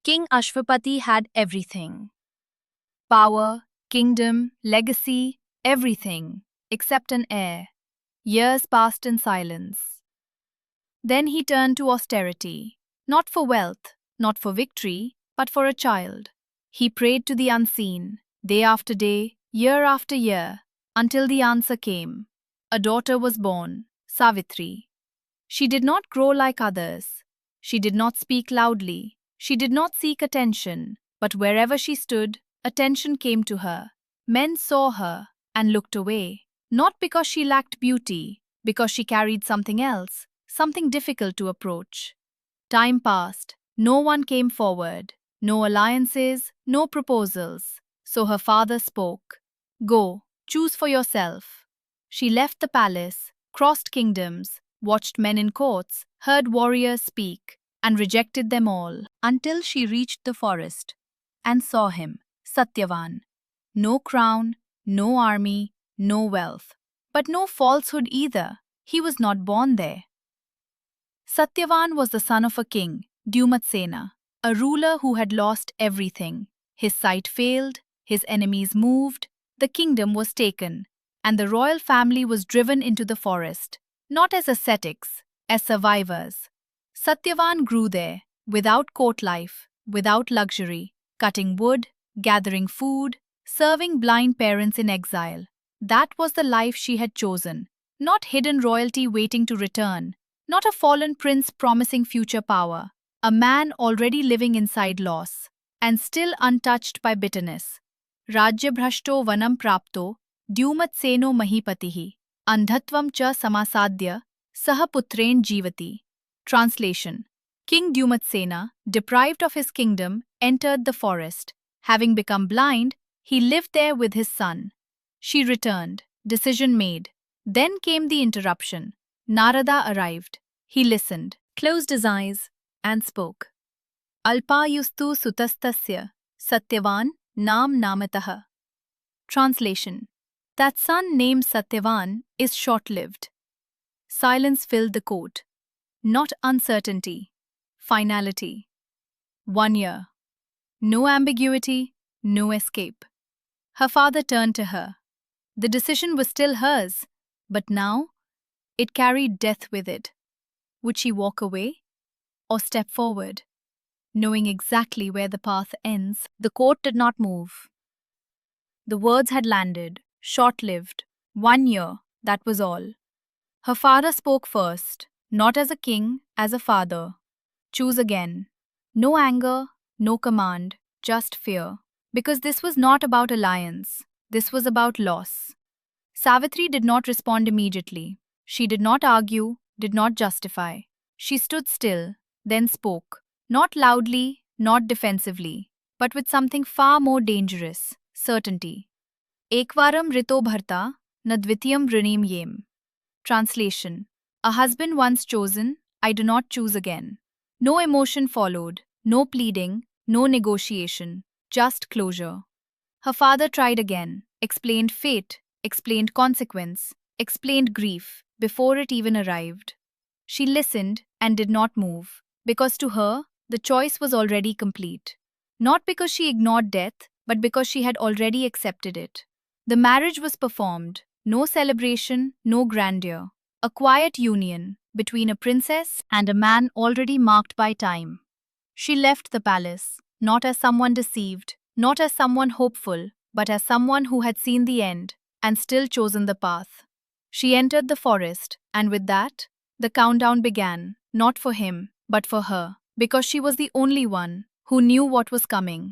King Ashwapati had everything: power, kingdom, legacy, everything, except an heir. Years passed in silence. Then he turned to austerity, not for wealth, not for victory, but for a child. He prayed to the unseen, day after day, year after year, until the answer came. A daughter was born, Savitri. She did not grow like others. She did not speak loudly. She did not seek attention. But wherever she stood, attention came to her. Men saw her and looked away. Not because she lacked beauty, because she carried something else, something difficult to approach. Time passed. No one came forward. No alliances, no proposals. So her father spoke. Go, choose for yourself. She left the palace, crossed kingdoms, watched men in courts, heard warriors speak, and rejected them all, until she reached the forest and saw him, Satyavan. No crown, no army, no wealth, but no falsehood either. He was not born there. Satyavan was the son of a king, Dyumatsena, a ruler who had lost everything. His sight failed, his enemies moved, the kingdom was taken, and the royal family was driven into the forest, not as ascetics, as survivors. Satyavan grew there, without court life, without luxury, cutting wood, gathering food, serving blind parents in exile. That was the life she had chosen, not hidden royalty waiting to return, not a fallen prince promising future power, a man already living inside loss, and still untouched by bitterness. Rajyabhrashto vanam prapto, Dyumatseno mahipatihi, andhatvam cha samasadya, saha putren jivati. Translation: King Dyumatsena, deprived of his kingdom, entered the forest. Having become blind, he lived there with his son. She returned, decision made. Then came the interruption. Narada arrived. He listened, closed his eyes, and spoke. Alpayustu sutastasya, Satyavan nam namataha. Translation: That son named Satyavan is short-lived. Silence filled the court. Not uncertainty, finality. 1 year. No ambiguity, no escape. Her father turned to her. The decision was still hers, but now it carried death with it. Would she walk away or step forward? Knowing exactly where the path ends, the court did not move. The words had landed, short-lived, 1 year, that was all. Her father spoke first, not as a king, as a father. Choose again. No anger, no command, just fear. Because this was not about alliance, this was about loss. Savitri did not respond immediately. She did not argue, did not justify. She stood still, then spoke, not loudly, not defensively, but with something far more dangerous: certainty. Ekvaram rito bharta, na dvitiyam vrinim yem. Translation: A husband once chosen, I do not choose again. No emotion followed, no pleading, no negotiation, just closure. Her father tried again, explained fate, explained consequence, explained grief, before it even arrived. She listened and did not move, because to her, the choice was already complete. Not because she ignored death, but because she had already accepted it. The marriage was performed, no celebration, no grandeur. A quiet union between a princess and a man already marked by time. She left the palace, not as someone deceived, not as someone hopeful, but as someone who had seen the end and still chosen the path. She entered the forest, and with that, the countdown began, not for him, but for her, because she was the only one who knew what was coming.